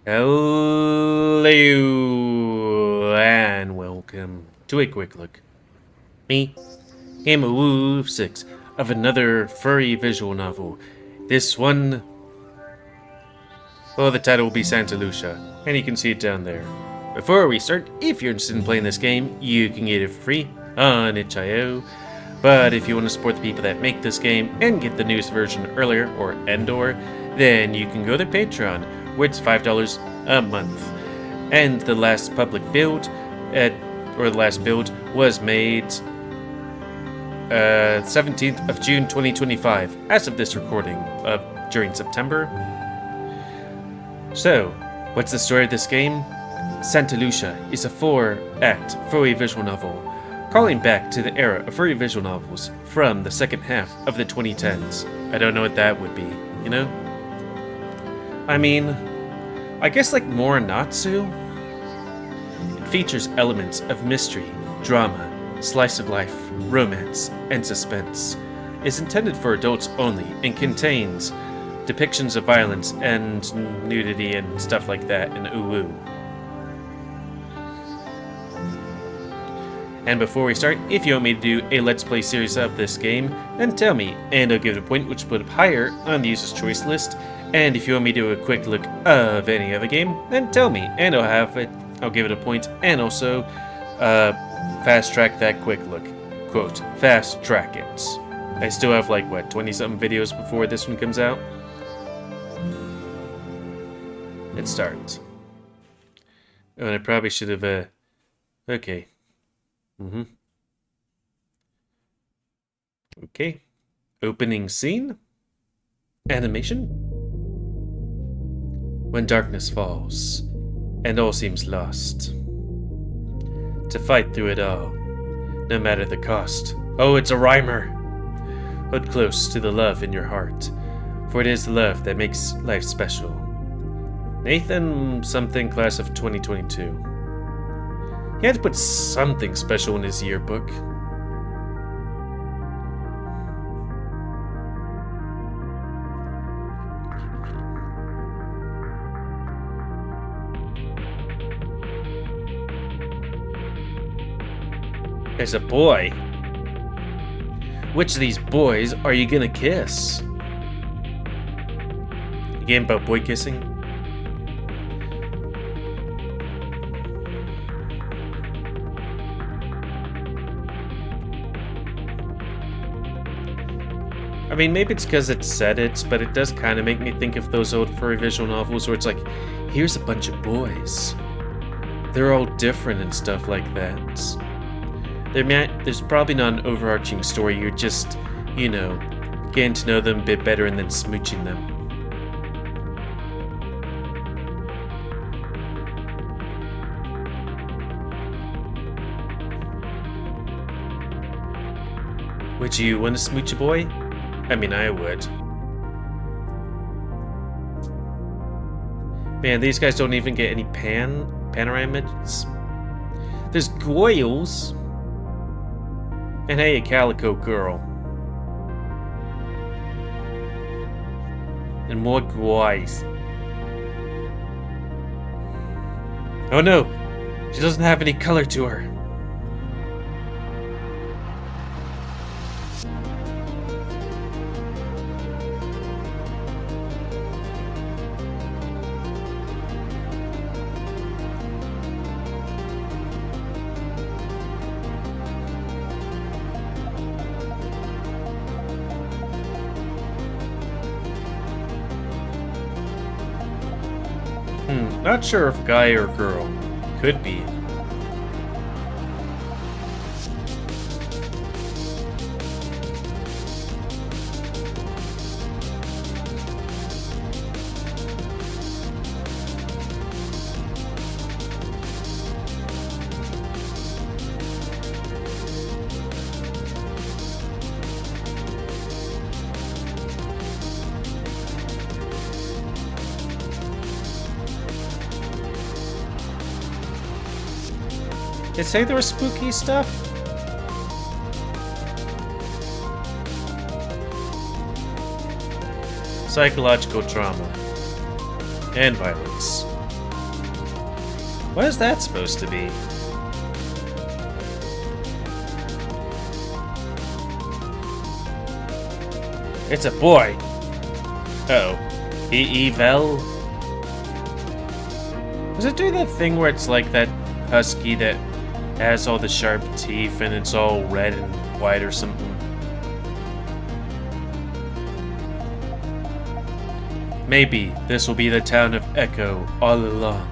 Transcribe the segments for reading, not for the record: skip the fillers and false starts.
Hello and welcome to a quick look. Me, GamerWolfSix, of another furry visual novel. This one, well, the title will be Santa Lucia, and you can see it down there. Before we start, if you're interested in playing this game, you can get it for free on itch.io. But if you want to support the people that make this game and get the newest version earlier or then you can go to Patreon, where it's $5 a month. And the last public build, was made 17th of June 2025, as of this recording, during September. So, what's the story of this game? Santa Lucia is a 4-act furry visual novel, calling back to the era of furry visual novels from the second half of the 2010s. I don't know what that would be, you know? I mean, I guess like Morinatsu? It features elements of mystery, drama, slice of life, romance, and suspense. It's intended for adults only and contains depictions of violence and nudity and stuff like that and ooh. And before we start, if you want me to do a Let's Play series of this game, then tell me, and I'll give it a point which will put it higher on the user's choice list. And if you want me to do a quick look of any other game, then tell me, and I'll give it a point, and also fast track that quick look. Quote, fast track it. I still have like, what, 20-something videos before this one comes out? Let's start. Oh, and I probably should have, okay. Okay. Opening scene. Animation. When darkness falls, and all seems lost. To fight through it all, no matter the cost. Oh, it's a rhymer! Hold close to the love in your heart, for it is love that makes life special. Nathan something, class of 2022. He had to put something special in his yearbook. There's a boy. Which of these boys are you gonna kiss? A game about boy kissing? I mean, maybe it's because it said it, but it does kind of make me think of those old furry visual novels where it's like, here's a bunch of boys. They're all different and stuff like that. There's probably not an overarching story, you're just, you know, getting to know them a bit better and then smooching them. Would you want to smooch a boy? I mean, I would. Man, these guys don't even get any panoramas. There's goyles. And hey, a calico girl. And more guys. Oh no! She doesn't have any color to her. Not sure if guy or girl. Could be. Did it say there was spooky stuff? Psychological trauma and violence. What is that supposed to be? It's a boy. Oh. Evel? Does it do that thing where it's like that husky that has all the sharp teeth and it's all red and white or something? Maybe this will be the town of Echo all along.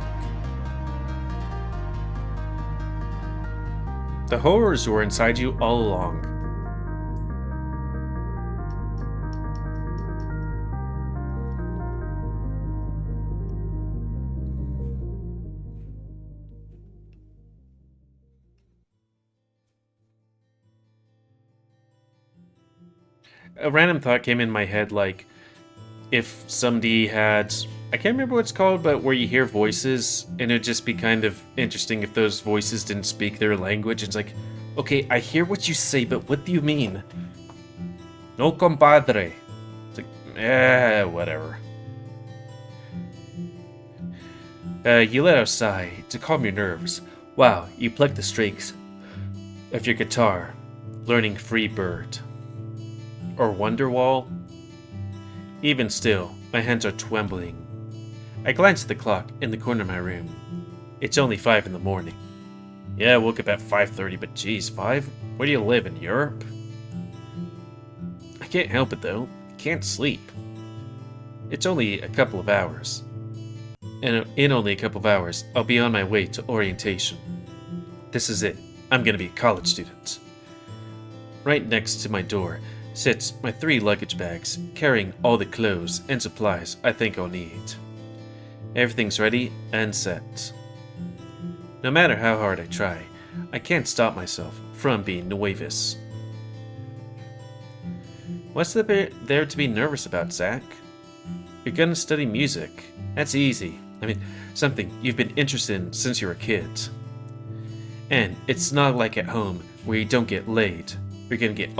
The horrors were inside you all along. A random thought came in my head, like, if somebody had, I can't remember what it's called, but where you hear voices, and it'd just be kind of interesting if those voices didn't speak their language. It's like, okay, I hear what you say, but what do you mean? No compadre. It's like, whatever. You let out a sigh to calm your nerves. Wow, you plucked the strings of your guitar, learning Free Bird. Or Wonderwall? Even still, my hands are trembling. I glance at the clock in the corner of my room. It's only 5 in the morning. Yeah, I woke up at 5:30, but geez, 5? Where do you live, in Europe? I can't help it though. I can't sleep. It's only a couple of hours. And in only a couple of hours, I'll be on my way to orientation. This is it. I'm gonna be a college student. Right next to my door sits my 3 luggage bags, carrying all the clothes and supplies I think I'll need. Everything's ready and set. No matter how hard I try, I can't stop myself from being nervous. What's there to be nervous about, Zach? You're gonna study music. That's easy. I mean, something you've been interested in since you were a kid. And it's not like at home where you don't get laid. You're gonna get,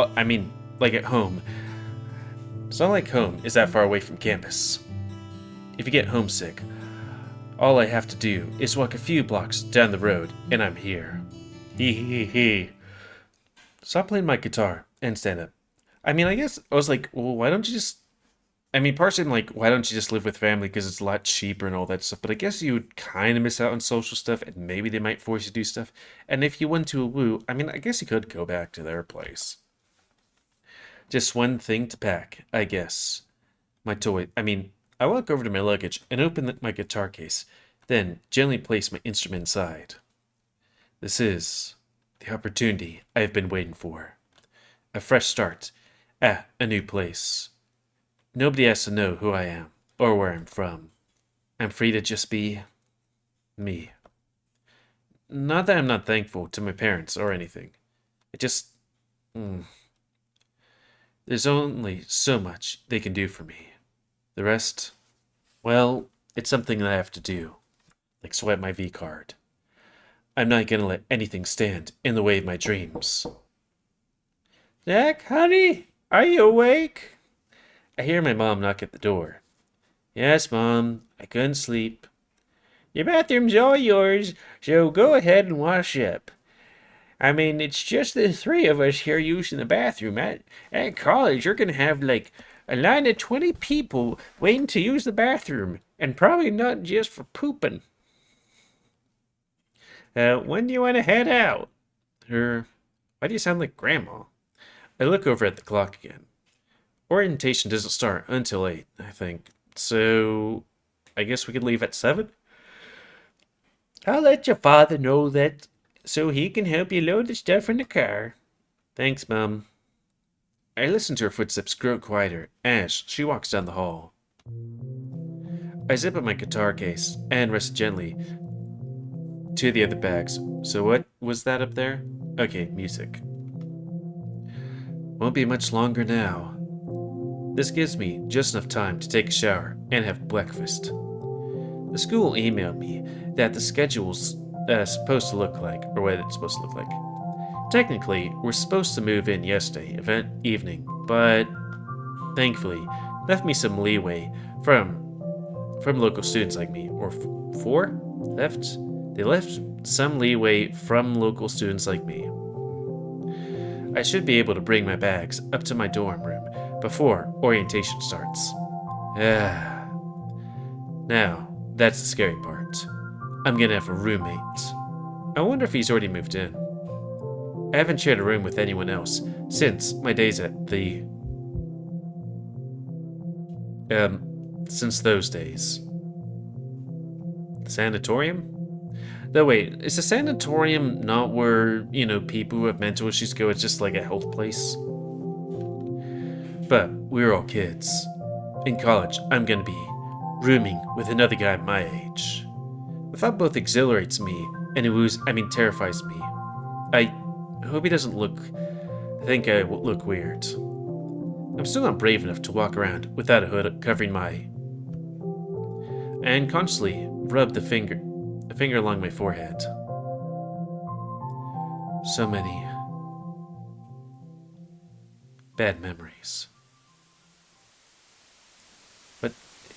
like at home. It's not like home is that far away from campus. If you get homesick, all I have to do is walk a few blocks down the road and I'm here. Hee. Stop playing my guitar and stand up. I mean, I guess I was like, well, why don't you just... partially I'm like, why don't you just live with family because it's a lot cheaper and all that stuff. But I guess you would kind of miss out on social stuff and maybe they might force you to do stuff. And if you went to a woo, I guess you could go back to their place. Just one thing to pack, I guess. My toy. I walk over to my luggage and open my guitar case, then gently place my instrument inside. This is the opportunity I have been waiting for. A fresh start at a new place. Nobody has to know who I am or where I'm from. I'm free to just be me. Not that I'm not thankful to my parents or anything. It just... There's only so much they can do for me. The rest, well, it's something that I have to do. Like swipe my V card. I'm not gonna let anything stand in the way of my dreams. Zach, honey, are you awake? I hear my mom knock at the door. Yes, Mom, I couldn't sleep. Your bathroom's all yours, so go ahead and wash up. It's just the 3 of us here using the bathroom. At college, you're going to have like a line of 20 people waiting to use the bathroom. And probably not just for pooping. When do you want to head out? Why do you sound like Grandma? I look over at the clock again. Orientation doesn't start until 8, I think. So, I guess we could leave at 7? I'll let your father know that so he can help you load the stuff in the car. Thanks, Mom. I listen to her footsteps grow quieter as she walks down the hall. I zip up my guitar case and rest gently to the other bags. So what was that up there? Okay, music. Won't be much longer now. This gives me just enough time to take a shower and have breakfast. The school emailed me that the schedule's supposed to look like, or what it's supposed to look like. Technically, we're supposed to move in yesterday, event evening, but thankfully, left me some leeway from local students like me, or 4 left. They left some leeway from local students like me. I should be able to bring my bags up to my dorm room before orientation starts. Now, that's the scary part. I'm gonna have a roommate. I wonder if he's already moved in. I haven't shared a room with anyone else since my days at the... since those days. Sanatorium? No, wait, is a sanatorium not where, people who have mental issues go? It's just like a health place? But we're all kids. In college, I'm gonna be rooming with another guy my age. The thought both exhilarates me and terrifies me. I hope he doesn't think I look weird. I'm still not brave enough to walk around without a hood covering my... I unconsciously rub a finger along my forehead. So many bad memories. What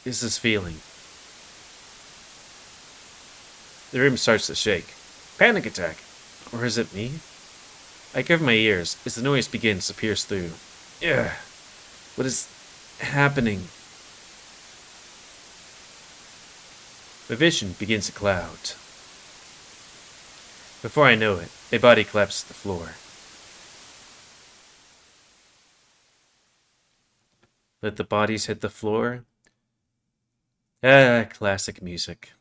is this feeling? The room starts to shake. Panic attack! Or is it me? I cover my ears as the noise begins to pierce through. Ugh. What is happening? My vision begins to cloud. Before I know it, a body collapses to the floor. Let the bodies hit the floor. Classic music.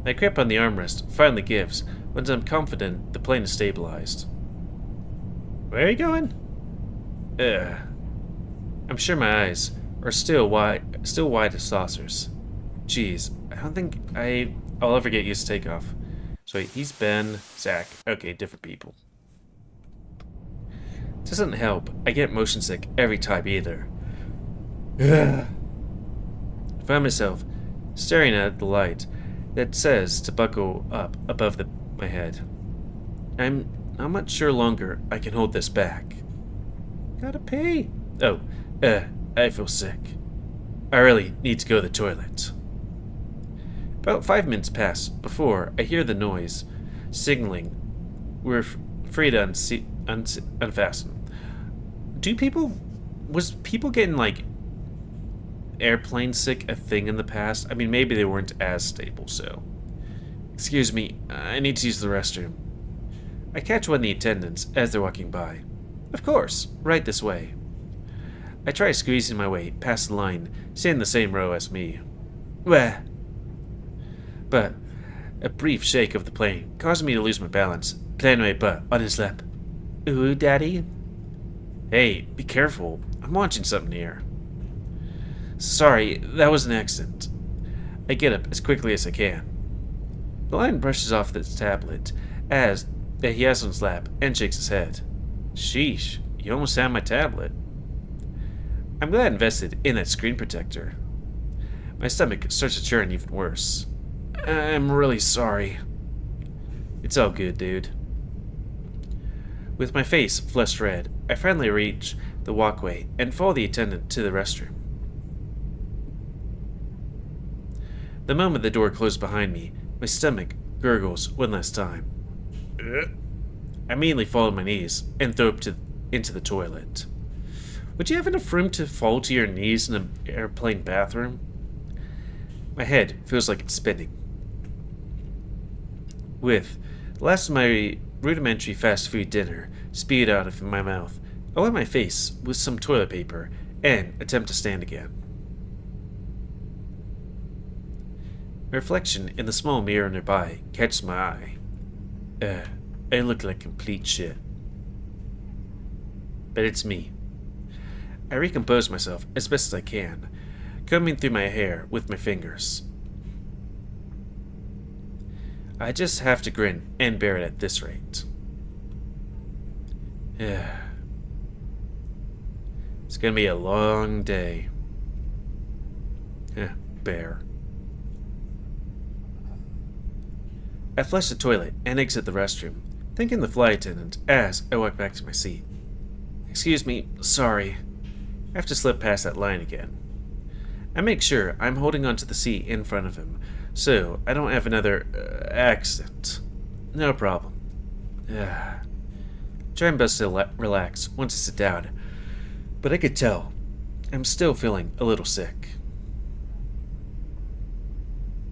My grip on the armrest finally gives once I'm confident the plane is stabilized. Where are you going? I'm sure my eyes are still wide as saucers. Jeez, I don't think I'll ever get used to takeoff. So wait, he's Ben, Zach. Okay, different people. Doesn't help. I get motion sick every time either. I find myself staring at the light that says to buckle up above my head. I'm not much sure longer I can hold this back. Gotta pee. Oh, I feel sick. I really need to go to the toilet. About 5 minutes pass before I hear the noise signaling we're free to unfasten. Was people getting like airplane sick a thing in the past? I mean, maybe they weren't as stable, so. Excuse me, I need to use the restroom. I catch one of the attendants as they're walking by. Of course, right this way. I try squeezing my way past the line, sitting in the same row as me. Wah! But a brief shake of the plane caused me to lose my balance, planting my butt on his lap. Ooh, Daddy? Hey, be careful. I'm watching something here. Sorry, that was an accident. I get up as quickly as I can. The lion brushes off the tablet as he has on his lap and shakes his head. Sheesh, you almost had my tablet. I'm glad I invested in that screen protector. My stomach starts to churn even worse. I'm really sorry. It's all good, dude. With my face flushed red, I finally reach the walkway and follow the attendant to the restroom. The moment the door closed behind me, my stomach gurgles one last time. I immediately fall on my knees and throw up into the toilet. Would you have enough room to fall to your knees in an airplane bathroom? My head feels like it's spinning. With the last of my rudimentary fast food dinner spewed out of my mouth, I wet my face with some toilet paper and attempt to stand again. My reflection in the small mirror nearby catches my eye. I look like complete shit. But it's me. I recompose myself as best as I can, combing through my hair with my fingers. I just have to grin and bear it at this rate. It's gonna be a long day. Bear. I flush the toilet and exit the restroom, thanking the flight attendant as I walk back to my seat. Excuse me, sorry. I have to slip past that line again. I make sure I'm holding onto the seat in front of him, so I don't have another accident. No problem. Try and best to relax once I sit down, but I could tell I'm still feeling a little sick.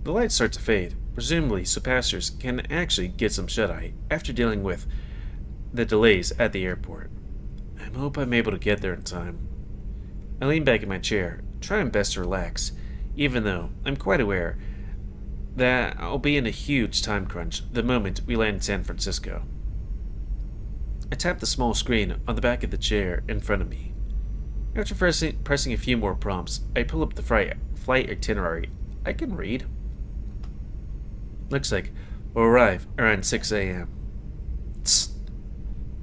The lights start to fade, presumably so passengers can actually get some shut-eye after dealing with the delays at the airport. I hope I'm able to get there in time. I lean back in my chair, trying best to relax, even though I'm quite aware that I'll be in a huge time crunch the moment we land in San Francisco. I tap the small screen on the back of the chair in front of me. After pressing a few more prompts, I pull up the flight itinerary. I can read. Looks like we'll arrive around 6 a.m.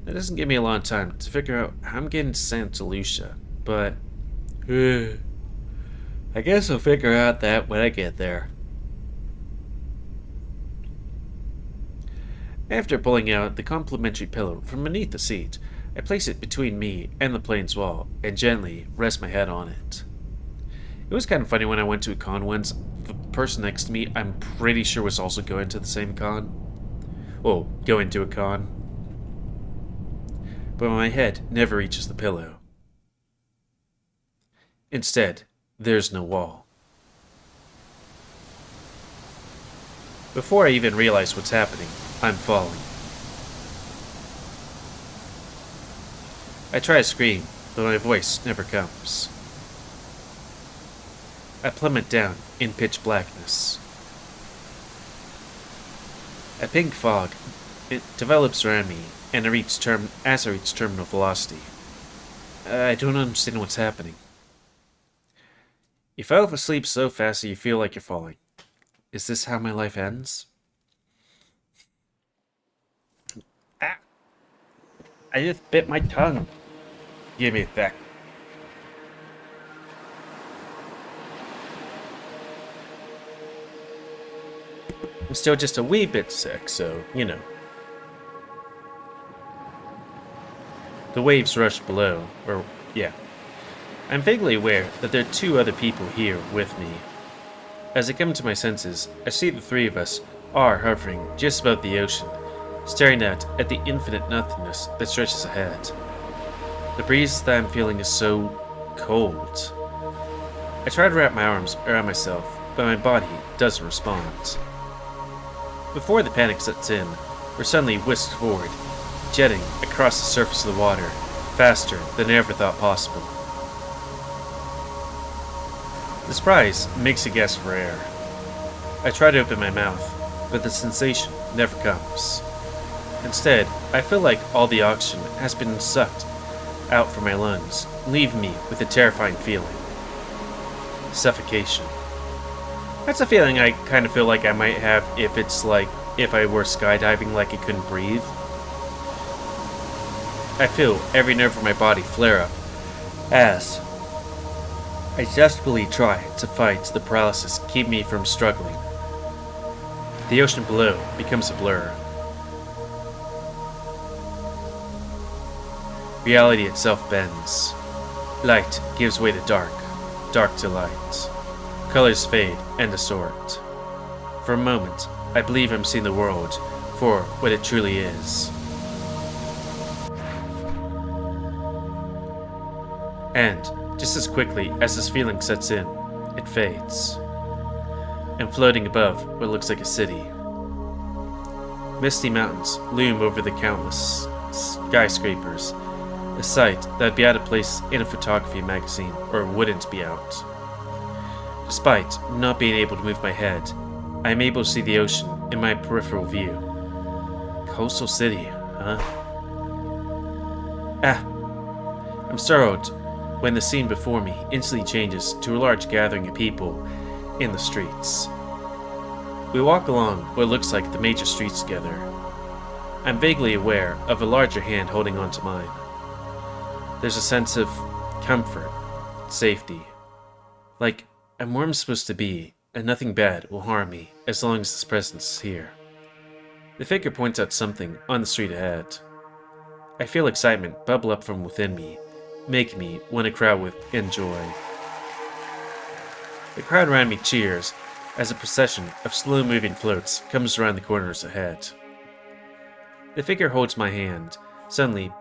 That doesn't give me a lot of time to figure out how I'm getting to Santa Lucia, but I guess I'll figure out that when I get there. After pulling out the complimentary pillow from beneath the seat, I place it between me and the plane's wall and gently rest my head on it. It was kind of funny when I went to a con once. The person next to me, I'm pretty sure, was also going to the same con. Well, going to a con. But my head never reaches the pillow. Instead, there's no wall. Before I even realize what's happening, I'm falling. I try to scream, but my voice never comes. I plummet down in pitch blackness. A pink fog develops around me, and as I reach terminal velocity. I don't understand what's happening. You fell asleep so fast that you feel like you're falling. Is this how my life ends? Ah! I just bit my tongue. Give me a sec. I'm still just a wee bit sick, so, you know. The waves rush below, I'm vaguely aware that there are two other people here with me. As I come to my senses, I see the three of us are hovering just above the ocean, staring out at the infinite nothingness that stretches ahead. The breeze that I'm feeling is so cold. I try to wrap my arms around myself, but my body doesn't respond. Before the panic sets in, we're suddenly whisked forward, jetting across the surface of the water, faster than I ever thought possible. The surprise makes a gasp for air. I try to open my mouth, but the sensation never comes. Instead, I feel like all the oxygen has been sucked out from my lungs, leaving me with a terrifying feeling. Suffocation. That's a feeling I kind of feel like I might have if I were skydiving like I couldn't breathe. I feel every nerve of my body flare up as I desperately try to fight the paralysis keep me from struggling. The ocean below becomes a blur. Reality itself bends. Light gives way to dark, dark to light. Colors fade and distort. For a moment, I believe I'm seeing the world for what it truly is. And, just as quickly as this feeling sets in, it fades. I'm floating above what looks like a city. Misty mountains loom over the countless skyscrapers, a sight that would be out of place in a photography magazine, or wouldn't be out. Despite not being able to move my head, I am able to see the ocean in my peripheral view. Coastal city, huh? I'm startled when the scene before me instantly changes to a large gathering of people in the streets. We walk along what looks like the major streets together. I'm vaguely aware of a larger hand holding onto mine. There's a sense of comfort, safety. Like I'm where I'm supposed to be, and nothing bad will harm me as long as this presence is here. The figure points out something on the street ahead. I feel excitement bubble up from within me, making me want to crowd with enjoy. The crowd around me cheers as a procession of slow-moving floats comes around the corners ahead. The figure holds my hand, suddenly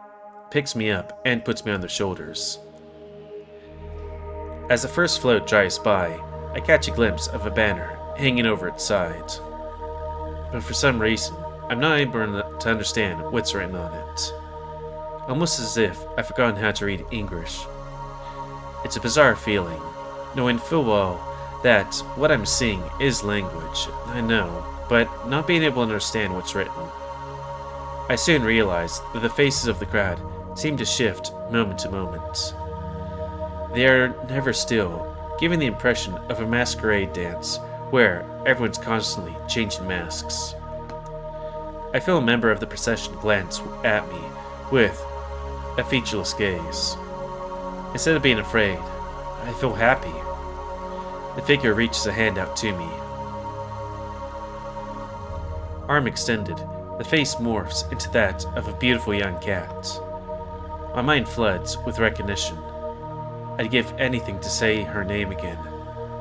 picks me up, and puts me on their shoulders. As the first float drives by, I catch a glimpse of a banner hanging over its side. But for some reason, I'm not able to understand what's written on it. Almost as if I've forgotten how to read English. It's a bizarre feeling, knowing full well that what I'm seeing is language, I know, but not being able to understand what's written. I soon realized that the faces of the crowd seem to shift moment to moment. They are never still, giving the impression of a masquerade dance where everyone's constantly changing masks. I feel a member of the procession glance at me with a featureless gaze. Instead of being afraid, I feel happy. The figure reaches a hand out to me. Arm extended, the face morphs into that of a beautiful young cat. My mind floods with recognition. I'd give anything to say her name again,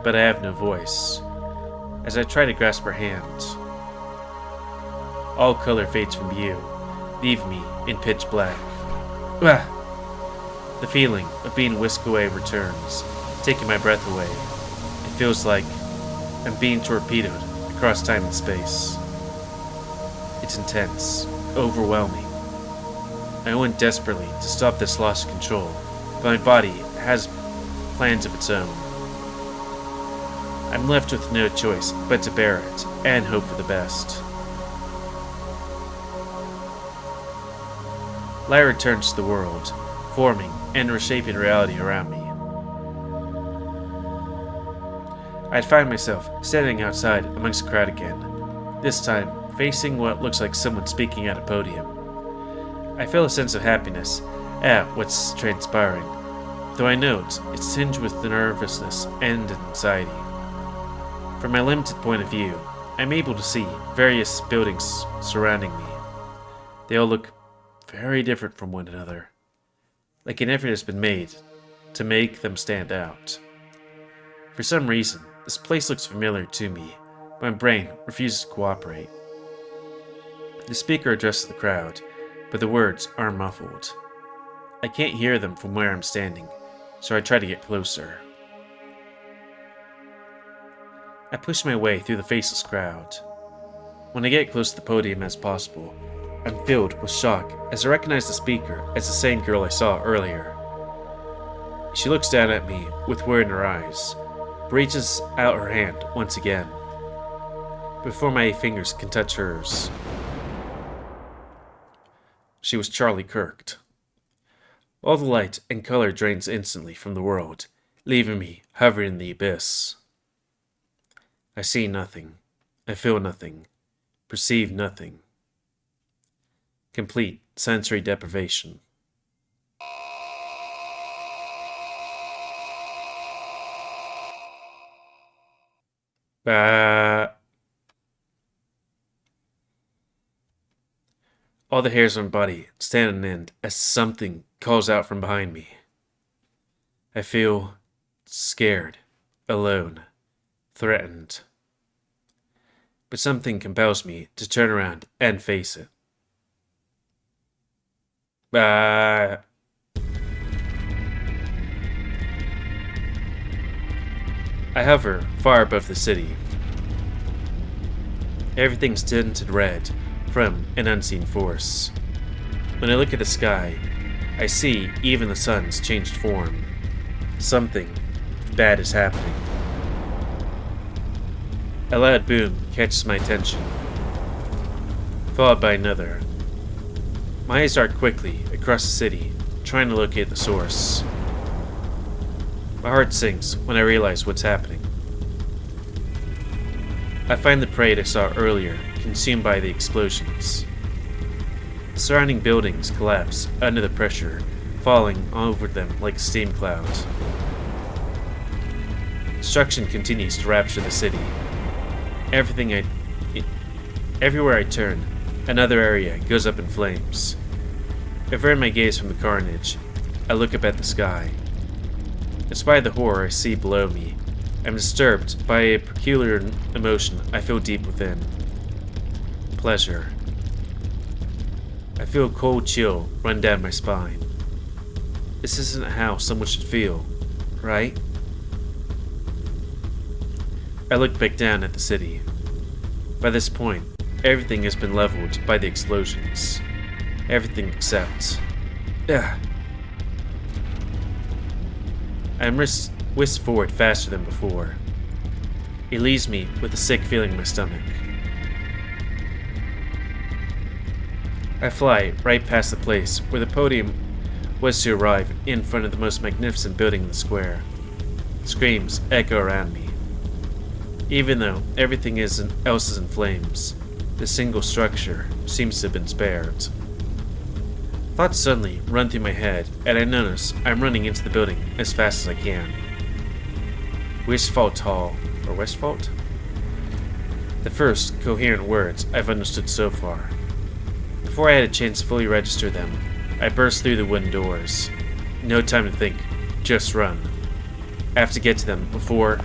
but I have no voice. As I try to grasp her hand, all color fades from view, leaving me in pitch black. Ah! The feeling of being whisked away returns, taking my breath away. It feels like I'm being torpedoed across time and space. It's intense, overwhelming. I want desperately to stop this loss of control, but my body has plans of its own. I'm left with no choice but to bear it and hope for the best. Light returns to the world, forming and reshaping reality around me. I'd find myself standing outside amongst the crowd again, this time facing what looks like someone speaking at a podium. I feel a sense of happiness at what's transpiring, though I note it's tinged with nervousness and anxiety. From my limited point of view, I'm able to see various buildings surrounding me. They all look very different from one another, like an effort has been made to make them stand out. For some reason, this place looks familiar to me, but my brain refuses to cooperate. The speaker addresses the crowd, but the words are muffled. I can't hear them from where I'm standing, so I try to get closer. I push my way through the faceless crowd. When I get close to the podium as possible, I'm filled with shock as I recognize the speaker as the same girl I saw earlier. She looks down at me with worry in her eyes, reaches out her hand once again, before my fingers can touch hers. She was Charlie Kirked. All the light and color drains instantly from the world, leaving me hovering in the abyss. I see nothing, I feel nothing, perceive nothing. Complete sensory deprivation. All the hairs on my body stand on end as something calls out from behind me. I feel scared, alone, threatened. But something compels me to turn around and face it. I hover far above the city. Everything's tinted red from an unseen force. When I look at the sky, I see even the sun's changed form. Something bad is happening. A loud boom catches my attention, followed by another. My eyes dart quickly across the city, trying to locate the source. My heart sinks when I realize what's happening. I find the parade I saw earlier consumed by the explosions. The surrounding buildings collapse under the pressure, falling over them like a steam cloud. Destruction continues to rapture the city. Everywhere I turn, another area goes up in flames. Averting my gaze from the carnage, I look up at the sky. In spite of the horror I see below me, I'm disturbed by a peculiar emotion I feel deep within. Pleasure. I feel a cold chill run down my spine. This isn't how someone should feel, right? I look back down at the city. By this point, everything has been leveled by the explosions. Everything except... I'm whisked forward faster than before. It leaves me with a sick feeling in my stomach. I fly right past the place where the podium was to arrive, in front of the most magnificent building in the square. Screams echo around me. Even though everything else is in flames, the single structure seems to have been spared. Thoughts suddenly run through my head, and I notice I'm running into the building as fast as I can. Westfalt Hall, or Westfalt? The first coherent words I've understood so far. Before I had a chance to fully register them, I burst through the wooden doors. No time to think, just run. I have to get to them before...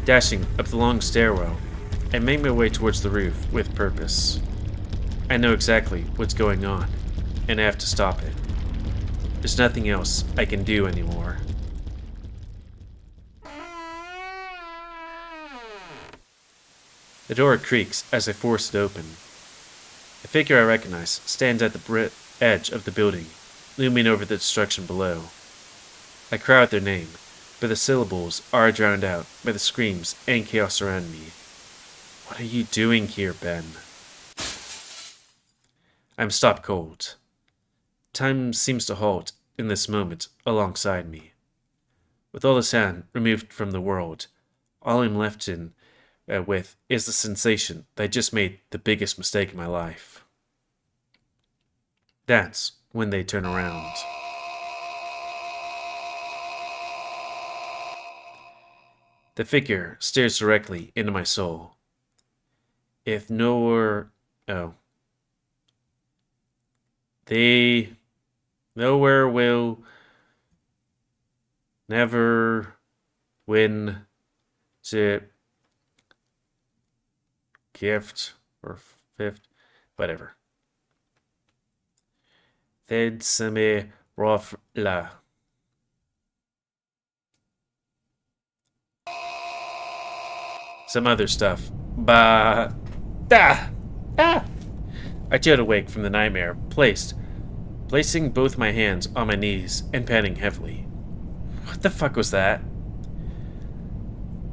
Dashing up the long stairwell, I make my way towards the roof with purpose. I know exactly what's going on, and I have to stop it. There's nothing else I can do anymore. The door creaks as I force it open. A figure I recognize stands at the edge of the building, looming over the destruction below. I cry out their name, but the syllables are drowned out by the screams and chaos around me. What are you doing here, Ben? I'm stopped cold. Time seems to halt in this moment alongside me. With all the sound removed from the world, all I'm left with is the sensation that I just made the biggest mistake in my life. That's when they turn around. The figure stares directly into my soul. If nowhere... Oh. They... Nowhere will... Never... Win... To... Gift... Or fifth... Whatever. Thed semi... Rof... La... Some other stuff. Bah. Ah! Ah! I chilled awake from the nightmare, placing both my hands on my knees and panting heavily. What the fuck was that?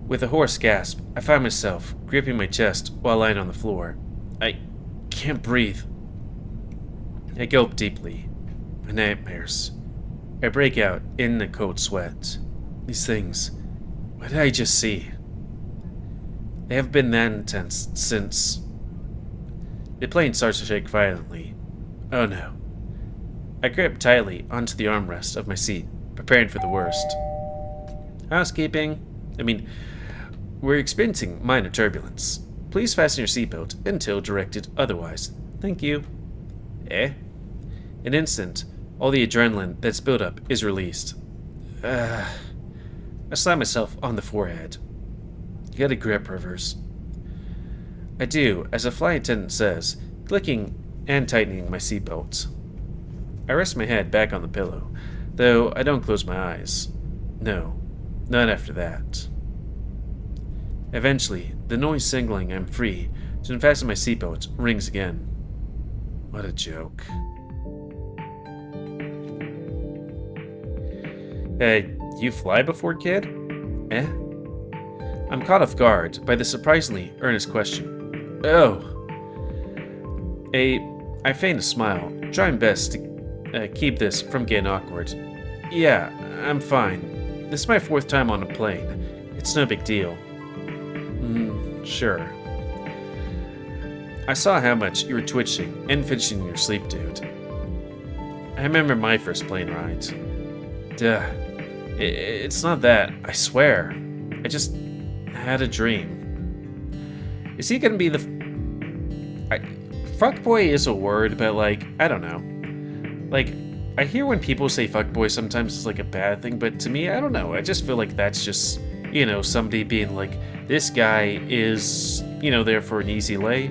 With a hoarse gasp, I found myself gripping my chest while lying on the floor. I can't breathe. I gulp deeply. My nightmares. I break out in a cold sweat. These things. What did I just see? They have been that intense since... The plane starts to shake violently. Oh no. I grip tightly onto the armrest of my seat, preparing for the worst. Housekeeping. We're experiencing minor turbulence. Please fasten your seatbelt until directed otherwise. Thank you. An instant, all the adrenaline that's built up is released. I slap myself on the forehead. Get a grip, Rivers. I do, as a flight attendant says, clicking and tightening my seatbelt. I rest my head back on the pillow, though I don't close my eyes. No, not after that. Eventually, the noise signaling I'm free to unfasten my seatbelt rings again. What a joke. You fly before, kid? I'm caught off guard by the surprisingly earnest question. Oh. I feign a smile, trying best to keep this from getting awkward. Yeah, I'm fine. This is my 4th time on a plane. It's no big deal. Sure. I saw how much you were twitching and finishing in your sleep, dude. I remember my first plane ride. Duh. It's not that, I swear. I just had a dream. Is he gonna be the... Fuckboy is a word, but I don't know. I hear when people say fuckboy sometimes it's like a bad thing, but to me, I don't know. I just feel like that's just, somebody being like, this guy is, there for an easy lay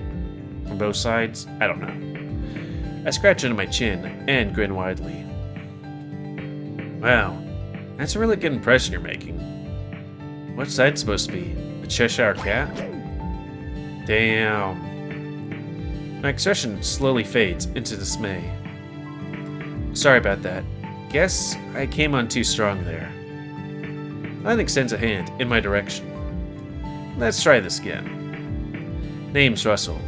from both sides. I don't know. I scratch under my chin and grin widely. Wow, that's a really good impression you're making. What's that supposed to be? The Cheshire Cat? Damn. My expression slowly fades into dismay. Sorry about that. Guess I came on too strong there. Len extends a hand in my direction. Let's try this again. Name's Russell.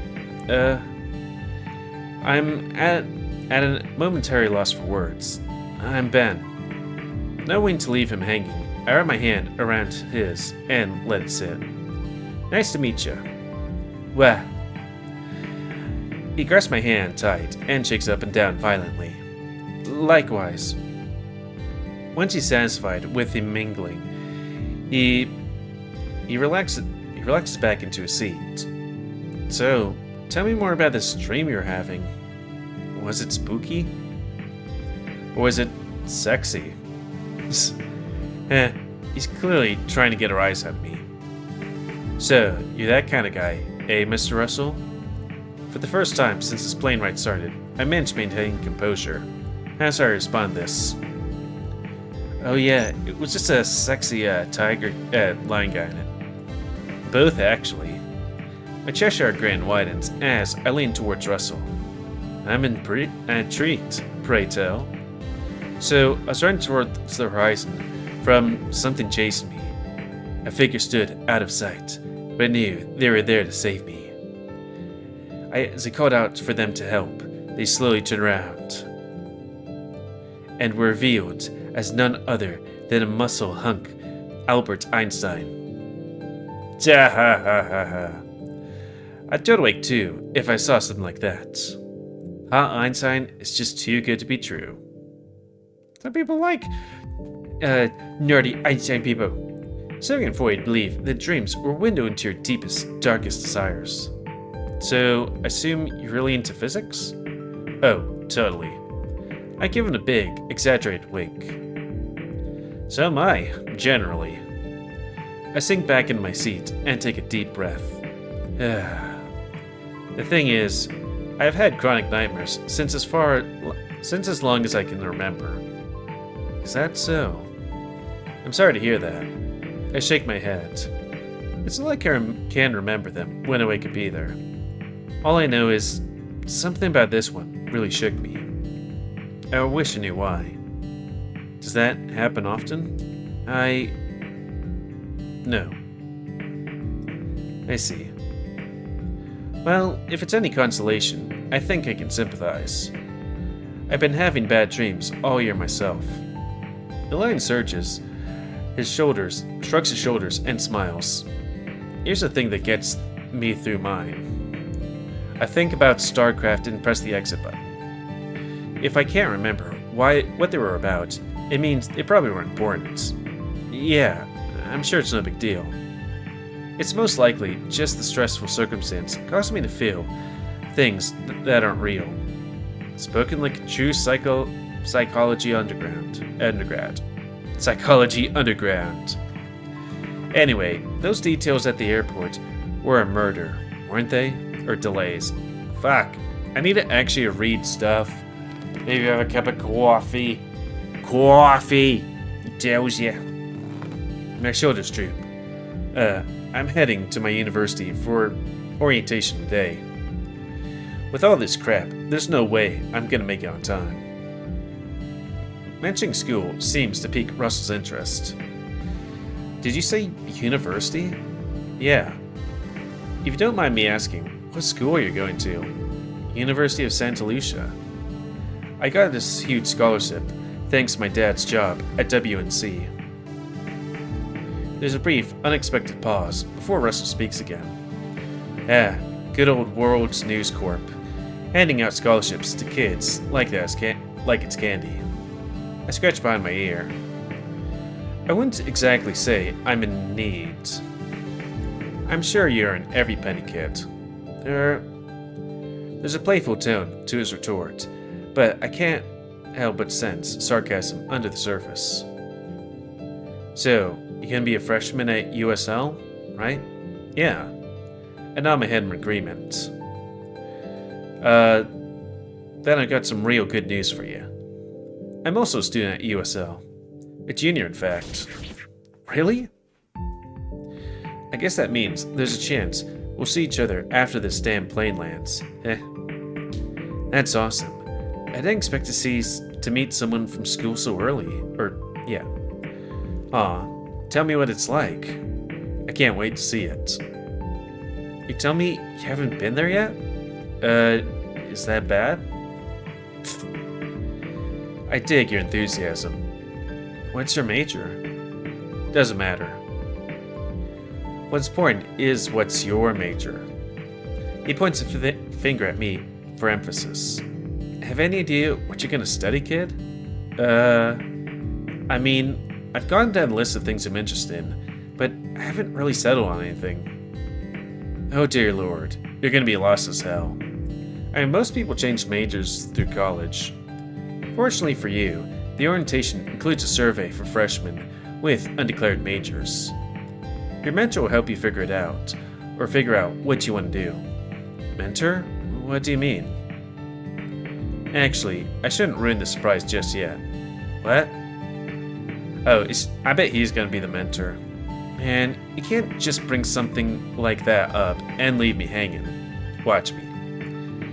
I'm at a momentary loss for words. I'm Ben. Knowing to leave him hanging, I wrap my hand around his and let it sit. Nice to meet you. Wah. He grasps my hand tight and shakes up and down violently. Likewise. Once he's satisfied with the mingling, he relaxes back into his seat. So, tell me more about this dream you're having. Was it spooky? Or was it sexy? He's clearly trying to get a rise out of me. So, you're that kind of guy, eh, Mr. Russell? For the first time since this plane ride started, I managed to maintain composure. How should I respond to this? Oh yeah, it was just a sexy tiger lion guy in it. Both, actually. My Cheshire grin widens as I lean towards Russell. I'm intrigued, pray tell. So, I was running towards the horizon from something chasing me. A figure stood out of sight, but I knew they were there to save me. As I called out for them to help, they slowly turned around and were revealed as none other than a muscle hunk, Albert Einstein. Ja ha ha ha ha. I'd go awake too if I saw something like that. Einstein is just too good to be true. Some people like nerdy Einstein people. Some can fully believe that dreams were a window into your deepest, darkest desires. So, I assume you're really into physics? Oh, totally. I give him a big, exaggerated wink. So am I, generally. I sink back in my seat and take a deep breath. The thing is, I have had chronic nightmares since as long as I can remember. Is that so? I'm sorry to hear that. I shake my head. It's not like I can remember them when I wake up either. All I know is something about this one really shook me. I wish I knew why. Does that happen often? No. I see. Well, if it's any consolation, I think I can sympathize. I've been having bad dreams all year myself. The lion surges, shrugs his shoulders, and smiles. Here's the thing that gets me through mine. I think about StarCraft and press the exit button. If I can't remember what they were about, it means they probably were important. Yeah, I'm sure it's no big deal. It's most likely just the stressful circumstance causing me to feel things that aren't real. Spoken like a true psychology undergrad. Psychology underground. Anyway, those details at the airport were a murder, weren't they? Or delays. Fuck. I need to actually read stuff. Maybe have a cup of coffee. Coffee! It tells ya. My shoulders droop. I'm heading to my university for orientation today. With all this crap, there's no way I'm gonna make it on time. Mentioning school seems to pique Russell's interest. Did you say university? Yeah. If you don't mind me asking, what school are you going to? University of Santa Lucia. I got this huge scholarship thanks to my dad's job at WNC. There's a brief, unexpected pause before Russell speaks again. Good old World's News Corp, handing out scholarships to kids like it's candy. I scratch behind my ear. I wouldn't exactly say I'm in need. I'm sure you earn every penny, kid. There's a playful tone to his retort, but I can't help but sense sarcasm under the surface. So, you gonna be a freshman at USL, right? Yeah. And nod my head in agreement. Then I got some real good news for you. I'm also a student at USL. A junior, in fact. Really? I guess that means there's a chance we'll see each other after this damn plane lands. That's awesome. I didn't expect to meet someone from school so early. Yeah. Aw, tell me what it's like. I can't wait to see it. You tell me you haven't been there yet? Is that bad? I dig your enthusiasm. What's your major? Doesn't matter. What's important is what's your major. He points a finger at me for emphasis. Have any idea what you're gonna study, kid? I mean, I've gone down the list of things I'm interested in, but I haven't really settled on anything. Oh dear lord, you're gonna be lost as hell. I mean, most people change majors through college. Fortunately for you, the orientation includes a survey for freshmen with undeclared majors. Your mentor will help you figure it out, or figure out what you want to do. Mentor? What do you mean? Actually, I shouldn't ruin the surprise just yet. What? Oh, I bet he's gonna be the mentor. Man, you can't just bring something like that up and leave me hanging. Watch me.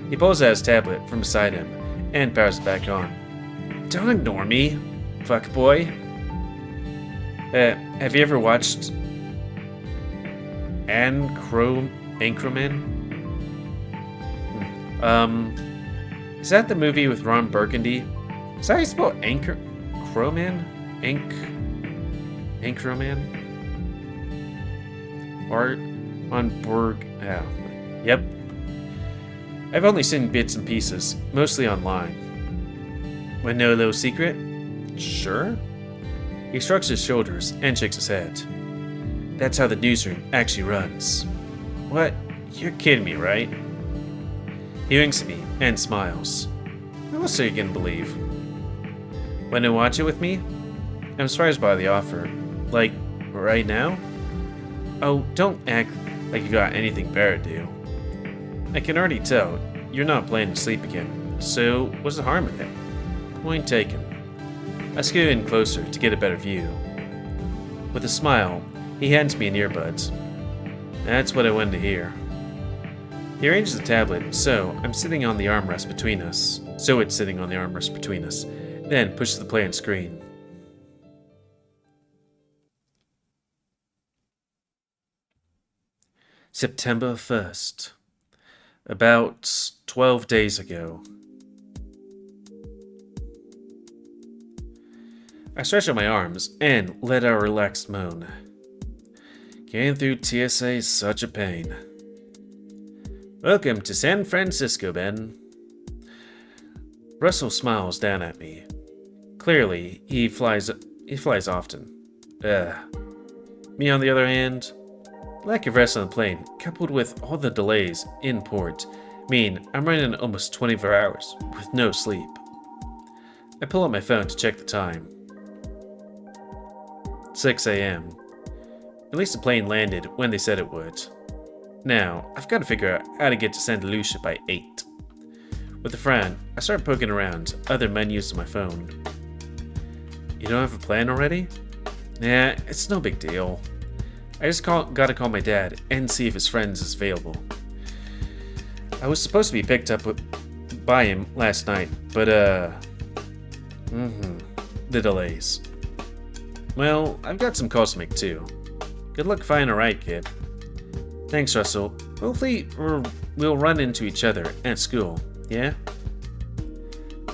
He pulls out his tablet from beside him and powers it back on. Don't ignore me, fuckboy. Have you ever watched Anchorman? Is that the movie with Ron Burgundy? Is that how you spell Anchorman? Anchorman? Art on Borg. Oh, yep. I've only seen bits and pieces, mostly online. Want to know a little secret? Sure. He shrugs his shoulders and shakes his head. That's how the newsroom actually runs. What? You're kidding me, right? He winks at me and smiles. Who else are you gonna believe? Want to watch it with me? I'm surprised by the offer. Like, right now? Oh, don't act like you got anything better to do. I can already tell you're not planning to sleep again, so what's the harm in it? Point taken. I scoot in closer to get a better view. With a smile, he hands me an earbud. That's what I wanted to hear. He arranges the tablet so it's sitting on the armrest between us, then pushes the play on screen. September 1st. About 12 days ago. I stretch out my arms and let out a relaxed moan. Getting through TSA is such a pain. Welcome to San Francisco, Ben. Russell smiles down at me. Clearly, he flies often. Me on the other hand, lack of rest on the plane, coupled with all the delays in port, mean I'm running almost 24 hours with no sleep. I pull out my phone to check the time. 6 a.m. At least the plane landed when they said it would. Now, I've got to figure out how to get to Santa Lucia by 8. With a frown, I start poking around other menus on my phone. You don't have a plan already? Nah, it's no big deal. I just gotta call my dad and see if his friends is available. I was supposed to be picked up by him last night, but the delays. Well, I've got some calls to make too. Good luck finding a ride, kid. Thanks, Russell. Hopefully we'll run into each other at school, yeah?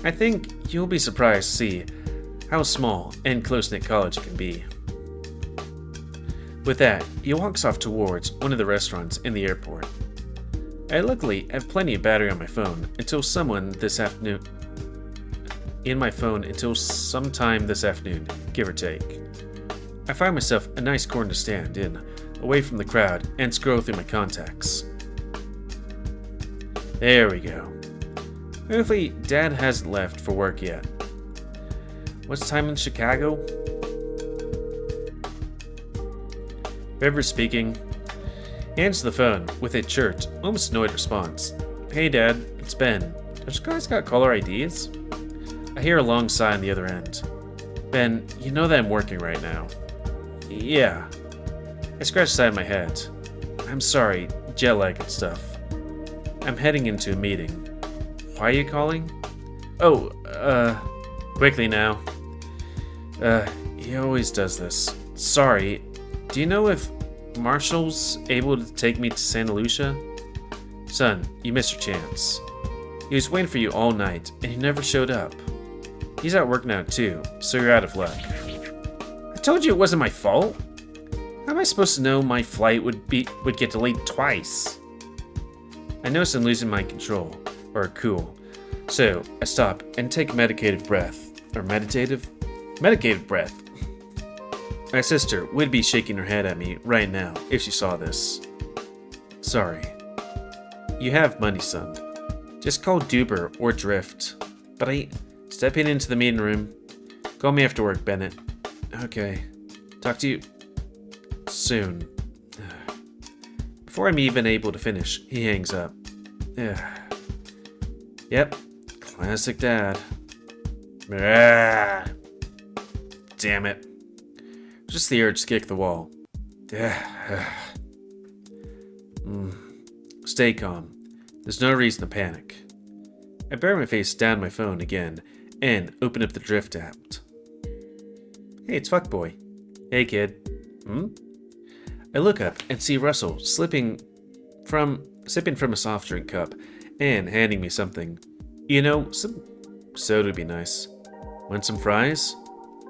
I think you'll be surprised to see how small and close-knit college can be. With that, he walks off towards one of the restaurants in the airport. I luckily have plenty of battery on my phone until sometime this afternoon, give or take. I find myself a nice corner to stand in, away from the crowd, and scroll through my contacts. There we go. Hopefully, Dad hasn't left for work yet. What's the time in Chicago? River speaking. He answers the phone with a churt, almost annoyed response. Hey Dad, it's Ben. Don't you guys got caller IDs? I hear a long sigh on the other end. Ben, you know that I'm working right now. Yeah. I scratch the side of my head. I'm sorry, jet lag and stuff. I'm heading into a meeting. Why are you calling? Oh, quickly now. He always does this. Sorry, do you know if Marshall's able to take me to Santa Lucia? Son, you missed your chance. He was waiting for you all night, and he never showed up. He's at work now too, so you're out of luck. I told you it wasn't my fault. How am I supposed to know my flight would get delayed twice? I notice I'm losing my control, or cool. So I stop and take a medicated breath. Or meditative breath. My sister would be shaking her head at me right now if she saw this. Sorry. You have money, son. Just call Duber or Drift. But stepping into the meeting room. Call me after work, Bennett. Okay. Talk to you soon. Before I'm even able to finish, he hangs up. Yep. Classic dad. Damn it. Just the urge to kick the wall. Stay calm. There's no reason to panic. I bury my face down my phone again and open up the Drift app. Hey, it's Fuckboy. Hey, kid. I look up and see Russell sipping from a soft drink cup and handing me something. You know, some soda would be nice. Want some fries?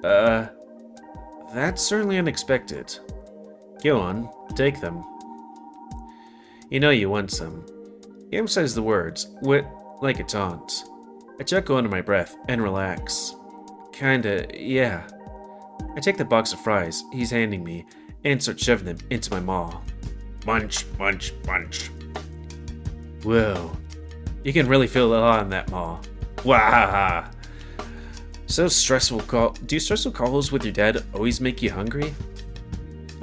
That's certainly unexpected. Go on, take them. You know you want some. He emphasizes the words, like a taunt. I chuckle under my breath and relax. Kinda, yeah. I take the box of fries he's handing me and start shoving them into my maw. Munch, munch, munch. Whoa. You can really feel it on that maw. Wahaha. So stressful do stressful calls with your dad always make you hungry?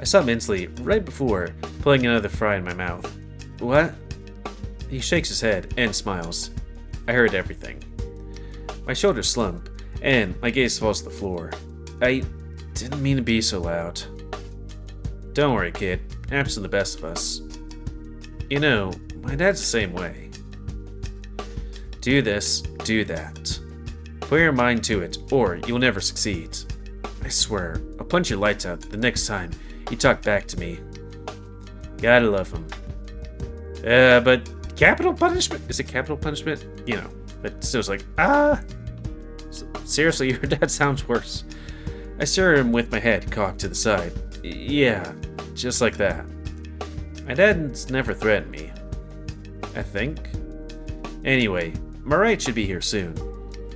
I stop mentally right before pulling another fry in my mouth. What? He shakes his head and smiles. I heard everything. My shoulders slump and my gaze falls to the floor. I didn't mean to be so loud. Don't worry, kid. Happens to the best of us. You know, my dad's the same way. Do this, do that. Put your mind to it, or you'll never succeed. I swear, I'll punch your lights out the next time you talk back to me. Gotta love him. But capital punishment? Is it capital punishment? You know, but still it's like, seriously, your dad sounds worse. I stare at him with my head cocked to the side. Yeah, just like that. My dad's never threatened me. I think. Anyway, my ride should be here soon.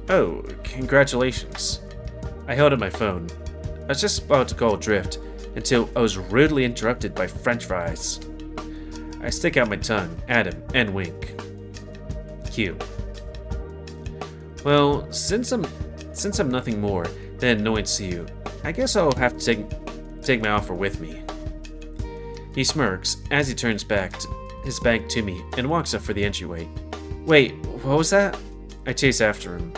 Oh, congratulations. I held up my phone. I was just about to call Drift until I was rudely interrupted by French fries. I stick out my tongue at him and wink. Cue. Well, since I'm nothing more than an annoyance to you, I guess I'll have to take my offer with me. He smirks as he turns his back to me and walks up for the entryway. Wait, what was that? I chase after him.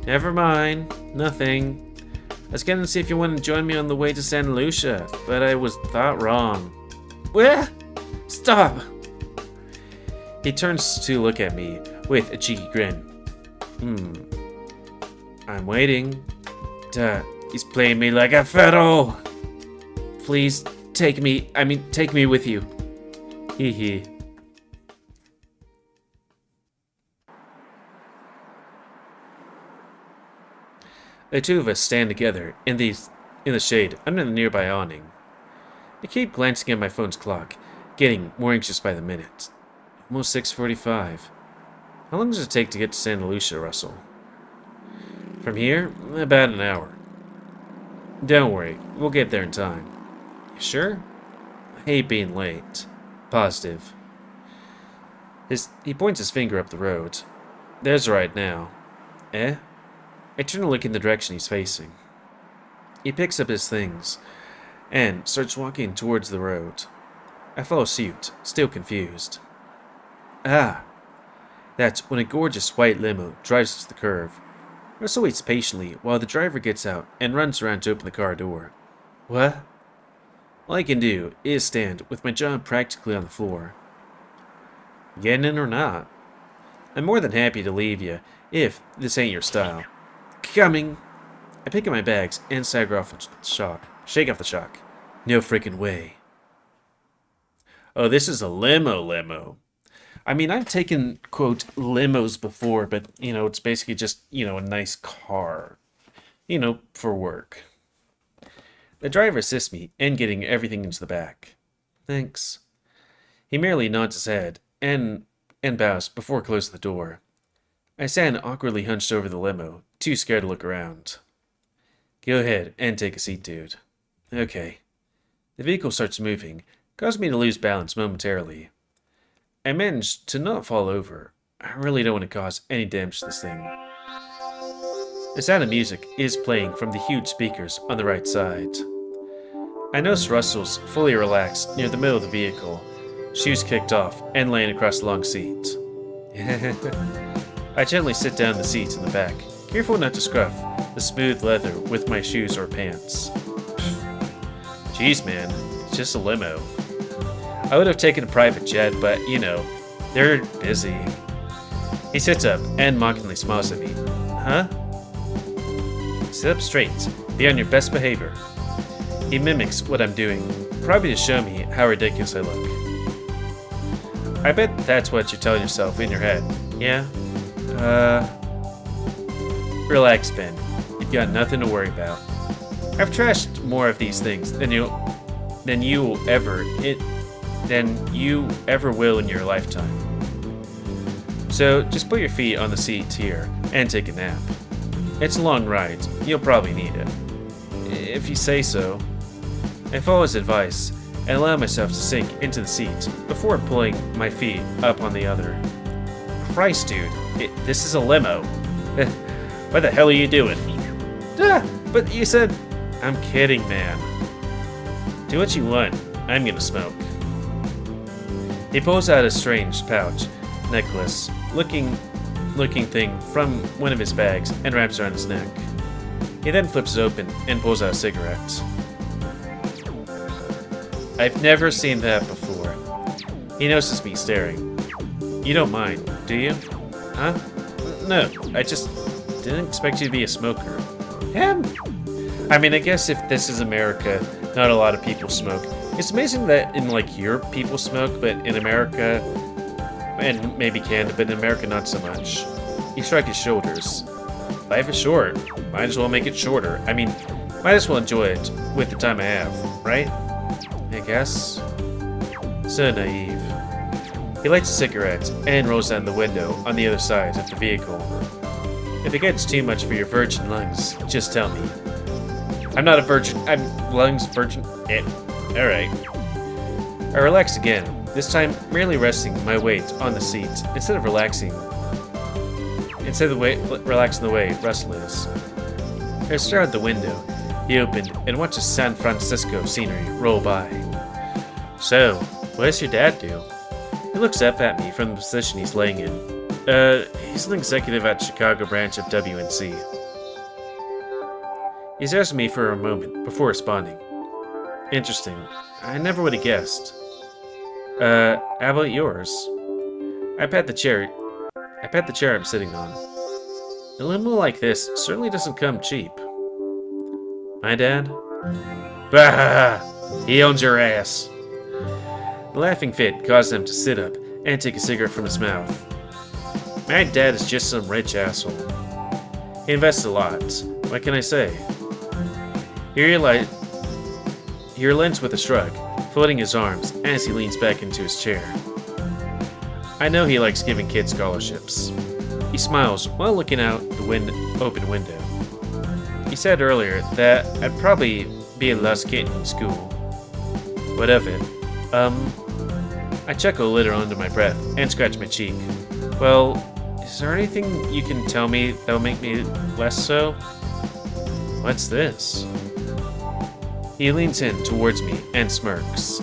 Never mind, nothing. I was going to see if you want to join me on the way to Santa Lucia, but I was thought wrong. Where? Stop! He turns to look at me with a cheeky grin. I'm waiting. Duh, he's playing me like a fiddle. Please, take me with you. Hee hee. The two of us stand together in the shade under the nearby awning. I keep glancing at my phone's clock, getting more anxious by the minute. Almost 6:45. How long does it take to get to Santa Lucia, Russell? From here, about an hour. Don't worry, we'll get there in time. You sure? I hate being late. Positive. He points his finger up the road. There's right now. Eh? I turn to look in the direction he's facing. He picks up his things and starts walking towards the road. I follow suit, still confused. Ah! That's when a gorgeous white limo drives to the curve. Russell waits patiently while the driver gets out and runs around to open the car door. What? All I can do is stand with my jaw practically on the floor. Getting in or not? I'm more than happy to leave you, if this ain't your style. Coming! I pick up my bags and stagger off the shock. Shake off the shock. No freaking way. Oh, this is a limo. I mean, I've taken, quote, limos before, but, it's basically just, a nice car. For work. The driver assists me in getting everything into the back. Thanks. He merely nods his head and bows before closing the door. I stand awkwardly hunched over the limo, too scared to look around. Go ahead and take a seat, dude. Okay. The vehicle starts moving, causing me to lose balance momentarily. I managed to not fall over. I really don't want to cause any damage to this thing. The sound of music is playing from the huge speakers on the right side. I notice Russell's fully relaxed near the middle of the vehicle, shoes kicked off and laying across the long seat. I gently sit down in the seat in the back, careful not to scruff the smooth leather with my shoes or pants. Jeez, man, it's just a limo. I would have taken a private jet, but, they're busy. He sits up and mockingly smiles at me. Huh? Sit up straight. Be on your best behavior. He mimics what I'm doing, probably to show me how ridiculous I look. I bet that's what you're telling yourself in your head. Yeah? Relax, Ben. You've got nothing to worry about. I've trashed more of these things than you ever will in your lifetime. So just put your feet on the seat here and take a nap. It's a long ride. You'll probably need it. If you say so. I follow his advice and allow myself to sink into the seat before pulling my feet up on the other. Christ, dude. This is a limo. What the hell are you doing? But you said... I'm kidding, man. Do what you want. I'm gonna smoke. He pulls out a strange pouch, necklace, looking thing from one of his bags and wraps around his neck. He then flips it open and pulls out a cigarette. I've never seen that before. He notices me staring. You don't mind, do you? Huh? No, I just didn't expect you to be a smoker. I mean, I guess if this is America, not a lot of people smoke. It's amazing that in, Europe people smoke, but in America, and maybe Canada, but in America not so much. He shrugged his shoulders. Life is short. Might as well make it shorter. I mean, might as well enjoy it with the time I have, right? I guess. So naive. He lights a cigarette and rolls down the window on the other side of the vehicle. If it gets too much for your virgin lungs, just tell me. I'm not a virgin. I'm lungs virgin. Alright. I relax again, this time merely resting my weight on the seat instead of relaxing the way Russell is. I stare out the window he opened and watch the San Francisco scenery roll by. So, what does your dad do? He looks up at me from the position he's laying in. He's an executive at Chicago branch of WNC. He stares at me for a moment before responding. Interesting. I never would have guessed. How about yours? I pat the chair I'm sitting on. A limo like this certainly doesn't come cheap. My dad? Bah! He owns your ass. The laughing fit caused him to sit up and take a cigarette from his mouth. My dad is just some rich asshole. He invests a lot. What can I say? He relents with a shrug, folding his arms as he leans back into his chair. I know he likes giving kids scholarships. He smiles while looking out the open window. He said earlier that I'd probably be a lost kid in school. What of it? I chuckle a little under my breath and scratch my cheek. Well, is there anything you can tell me that'll make me less so? What's this? He leans in towards me and smirks.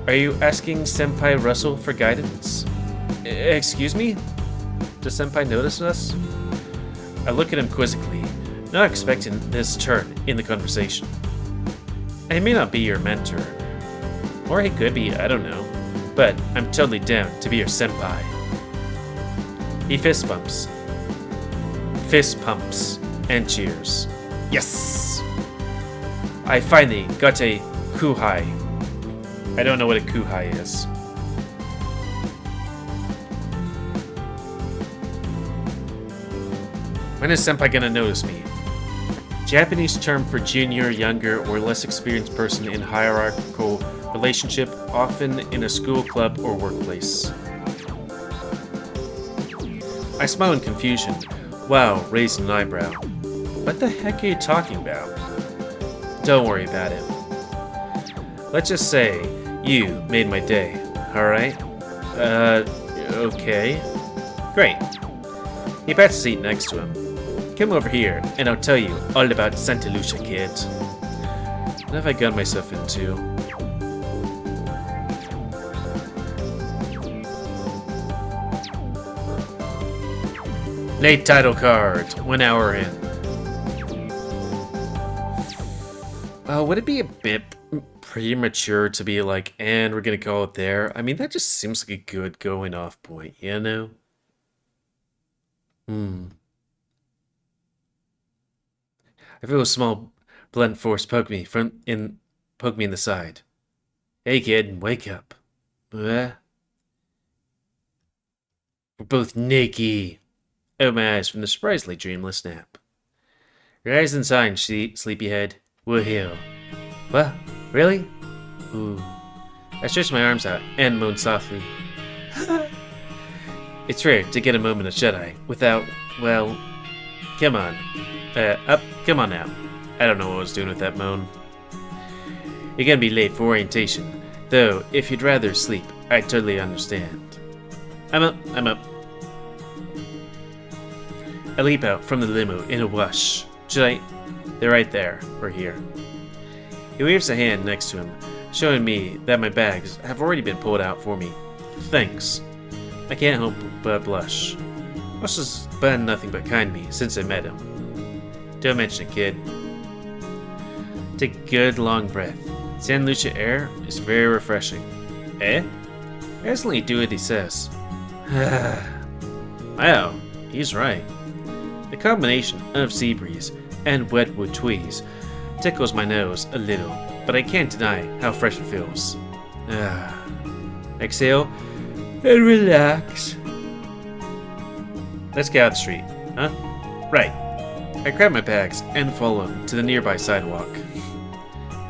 Are you asking Senpai Russell for guidance? Excuse me? Does Senpai notice us? I look at him quizzically, not expecting this turn in the conversation. I may not be your mentor, or he could be, I don't know, but I'm totally down to be your senpai. He fist pumps, and cheers. Yes! I finally got a kuhai. I don't know what a kuhai is. When is senpai gonna notice me? Japanese term for junior, younger, or less experienced person in hierarchical relationship, often in a school, club, or workplace. I smile in confusion, while raising an eyebrow. What the heck are you talking about? Don't worry about it. Let's just say you made my day, alright? Okay. Great. He pats the seat next to him. Come over here, and I'll tell you all about Santa Lucia, kid. What have I got myself into? Late title card, 1 hour in. Would it be a bit premature to be like, and we're gonna call it there? I mean, that just seems like a good going off point, you know? I feel a small blunt force poke me in the side. Hey kid, wake up. We're both naked. Oh my eyes from the surprisingly dreamless nap. Rise and shine, sleepyhead. We're here. What? Really? Ooh. I stretched my arms out and moaned softly. It's rare to get a moment of shut-eye without, well, come on. Come on now. I don't know what I was doing with that moan. You're gonna be late for orientation, though if you'd rather sleep, I totally understand. I'm up. I leap out from the limo in a rush. Should I? They're right there. We're here. He waves a hand next to him, showing me that my bags have already been pulled out for me. Thanks. I can't help but blush. Russell's been nothing but kind to me since I met him. Don't mention it, kid. Take a good long breath. San Lucia air is very refreshing. Eh? I instantly do what he says. Wow, he's right. The combination of sea breeze and wetwood trees tickles my nose a little, but I can't deny how fresh it feels. Exhale and relax. Let's get out of the street, huh? Right. I grab my bags and follow him to the nearby sidewalk.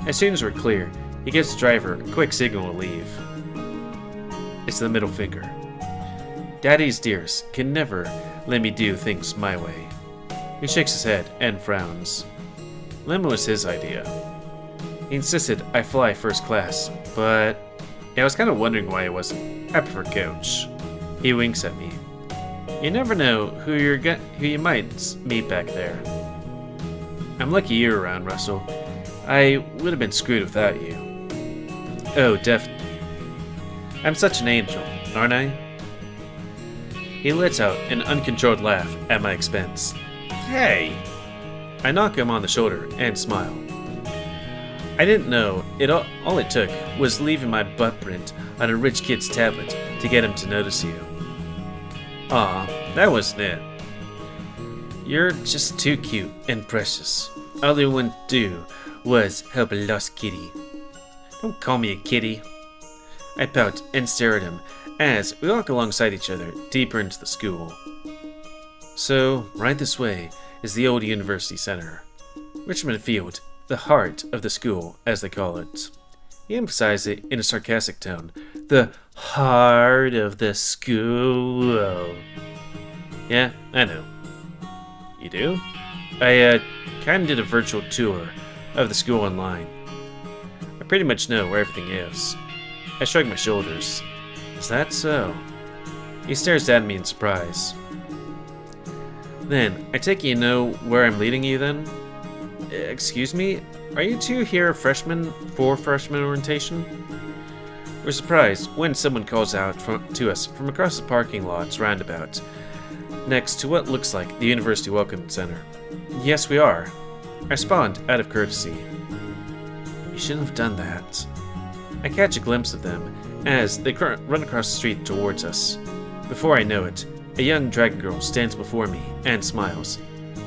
As soon as we're clear, he gives the driver a quick signal to leave. It's the middle finger. Daddy's dears can never let me do things my way. He shakes his head and frowns. Limo was his idea. He insisted I fly first class, but I was kind of wondering why he wasn't. I prefer coach. He winks at me. You never know who you might meet back there. I'm lucky you're around, Russell. I would have been screwed without you. Oh, definitely. I'm such an angel, aren't I? He lets out an uncontrolled laugh at my expense. Hey! I knock him on the shoulder and smile. I didn't know all it took was leaving my butt print on a rich kid's tablet to get him to notice you. Aw, that wasn't it. You're just too cute and precious. All you wanted to do was help a lost kitty. Don't call me a kitty. I pout and stare at him as we walk alongside each other deeper into the school. So, right this way is the old University Center. Richmond Field, the heart of the school, as they call it. He emphasized it in a sarcastic tone. The heart of the school. Yeah, I know. You do? I kinda did a virtual tour of the school online. I pretty much know where everything is. I shrug my shoulders. Is that so? He stares at me in surprise. Then, I take it you know where I'm leading you then? Excuse me? Are you two here freshmen for freshman orientation? We're surprised when someone calls out to us from across the parking lot's roundabout, next to what looks like the University Welcome Center. Yes, we are. I respond out of courtesy. You shouldn't have done that. I catch a glimpse of them as they run across the street towards us. Before I know it, a young dragon girl stands before me and smiles.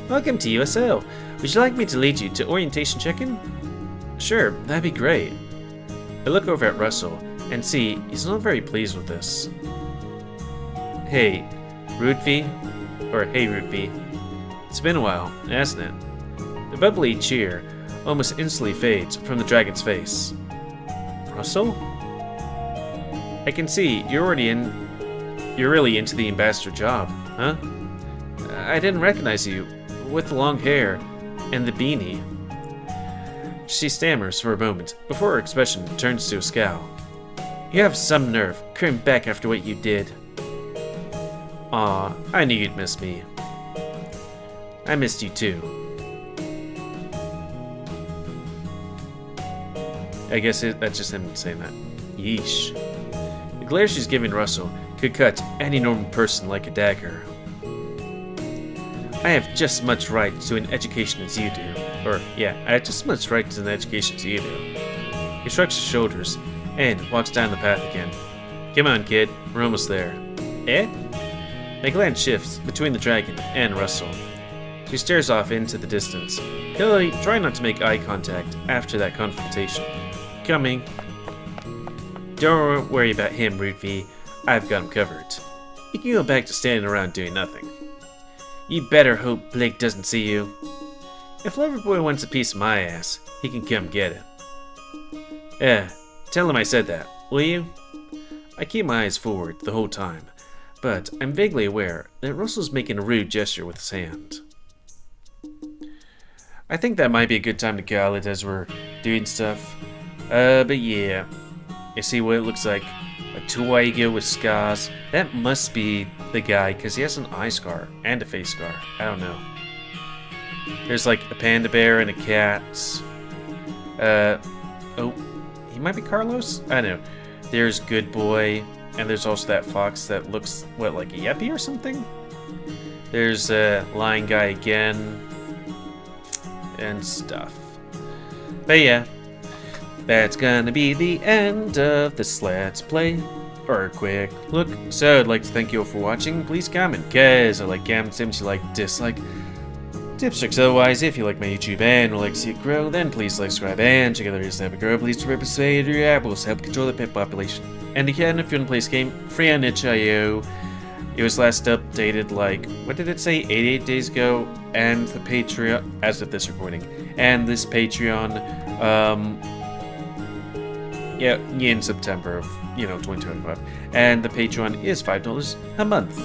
Welcome to USL. Would you like me to lead you to orientation check-in? Sure, that'd be great. I look over at Russell and see he's not very pleased with this. Hey, Rootvi? Or hey, Rootvi. It's been a while, hasn't it? The bubbly cheer almost instantly fades from the dragon's face. Russell? I can see you're really into the ambassador job, huh? I didn't recognize you, with the long hair and the beanie. She stammers for a moment before her expression turns to a scowl. You have some nerve, coming back after what you did. Aw, I knew you'd miss me. I missed you too. I guess that's just him saying that. Yeesh. The glare she's giving Russell could cut any normal person like a dagger. I have just as much right to an education as you do. Or, yeah, I have just as much right to an education as you do. He shrugs his shoulders and walks down the path again. Come on, kid. We're almost there. Eh? My glance shifts between the dragon and Russell. She stares off into the distance, clearly trying not to make eye contact after that confrontation. Coming. Don't worry about him, Rootvi. I've got him covered. You can go back to standing around doing nothing. You better hope Blake doesn't see you. If Loverboy wants a piece of my ass, he can come get it. Tell him I said that, will you? I keep my eyes forward the whole time, but I'm vaguely aware that Russell's making a rude gesture with his hand. I think that might be a good time to call it as we're doing stuff. But yeah. You see what it looks like? A Tuigo with scars. That must be the guy, because he has an eye scar and a face scar. I don't know. There's like a panda bear and a cat. Oh, he might be Carlos? I don't know. There's Good Boy, and there's also that fox that looks, what, like a Yeppy or something? There's Lion Guy again. And stuff. But yeah. That's gonna be the end of this Let's Play, or a quick look. So I'd like to thank you all for watching. Please comment, guys. I like comments, if you like, dislike, tips, tricks. Otherwise, if you like my YouTube and would like to see it grow, then please like, subscribe, and check out the reasons to have it grow. Please remember to say your apples help control the pet population. And again, if you want to play this game, free on itch.io. It was last updated like, what did it say, 88 days ago, and the Patreon, as of this recording, and this Patreon, yeah, in September of, 2025. And the Patreon is $5 a month.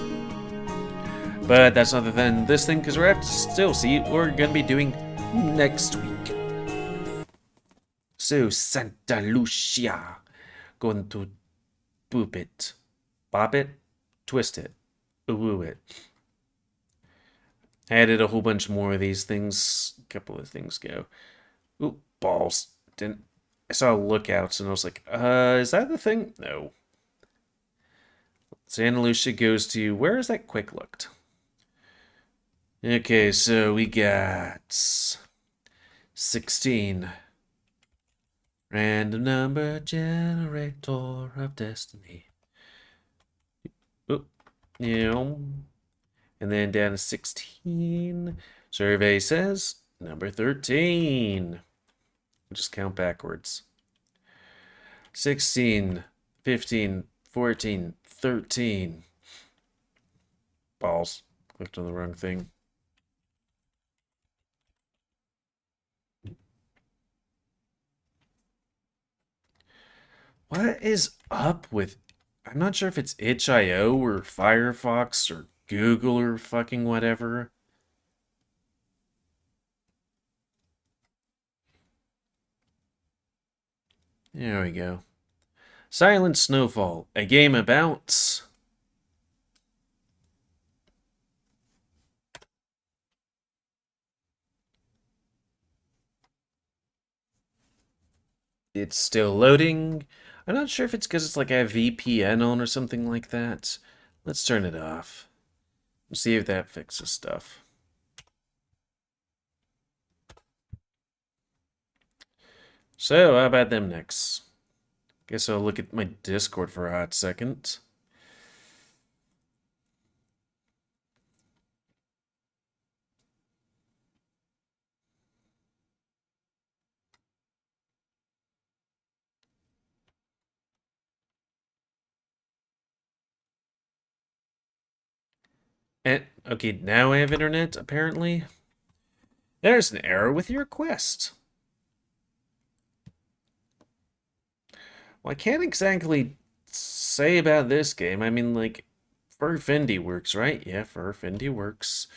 But that's other than this thing, because we're have to still see what we're going to be doing next week. So, Santa Lucia. Going to boop it. Bop it. Twist it. Woo it. I added a whole bunch more of these things. A couple of things go. Ooh, balls. I saw lookouts and I was like, is that the thing? No. Santa Lucia goes to, where is that quick looked? Okay, so we got 16. Random number generator of destiny. Oop. Yeah. And then down to 16. Survey says number 13. Just count backwards. 16, 15, 14, 13. Balls. Clicked on the wrong thing. What is up with... I'm not sure if it's itch.io or Firefox or Google or fucking whatever. There we go. Silent Snowfall, a game about... It's still loading. I'm not sure if it's because it's like a VPN on or something like that. Let's turn it off. See if that fixes stuff. So, how about them next? Guess I'll look at my Discord for a hot second. And, okay, now I have internet, apparently. There's an error with your request. Well, I can't exactly say about this game. I mean, like, Furfindi works, right? Yeah, Furfindi works.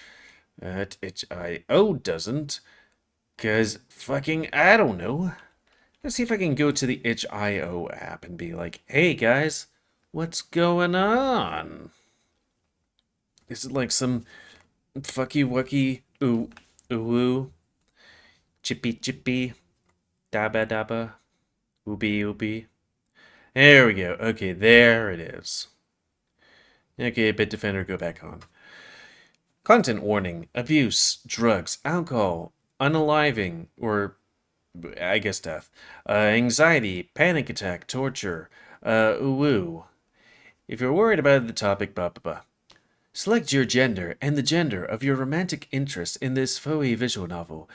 itch.io doesn't. Because fucking, I don't know. Let's see if I can go to the itch.io app and be like, hey guys, what's going on? Is it like some fucky wucky ooh chippy chippy dabba dabba ooby ooby? There we go. Okay, there it is. Okay, Bitdefender, go back on. Content warning: abuse, drugs, alcohol, unaliving, or I guess death, anxiety, panic attack, torture, ooh. If you're worried about the topic, blah blah blah. Select your gender and the gender of your romantic interest in this furry visual novel.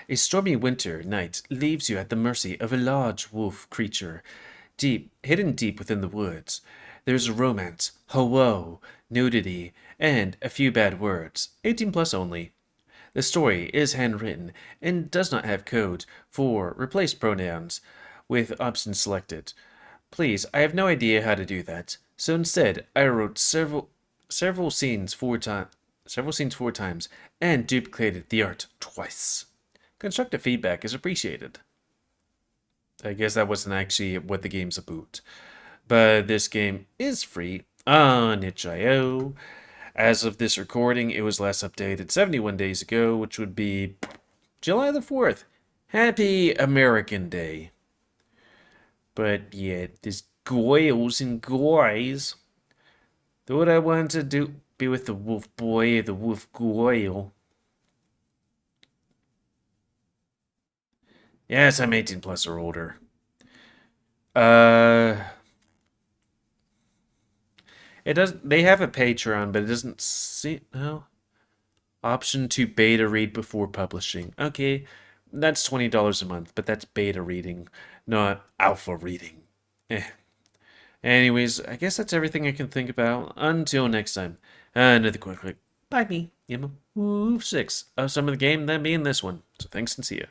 A stormy winter night leaves you at the mercy of a large wolf creature, hidden deep within the woods. There's romance, hello, nudity, and a few bad words. 18 plus only. The story is handwritten and does not have code for replace pronouns with options selected. Please, I have no idea how to do that. So instead, I wrote several scenes four times and duplicated the art twice. Constructive feedback is appreciated. I guess that wasn't actually what the game's about. But this game is free on itch.io. As of this recording, it was last updated 71 days ago, which would be July the 4th. Happy American Day. But yeah, this girls and guys. Thought I wanted to be with the wolf boy, the wolf girl. Yes, I'm 18 plus or older. Uh, it does. They have a Patreon, but it doesn't see no option to beta read before publishing. Okay, that's $20 a month, but that's beta reading, not alpha reading. Eh. Anyways, I guess that's everything I can think about. Until next time, another quick bye me, GamerWolfSix of some of the game, that being this one. So thanks and see ya.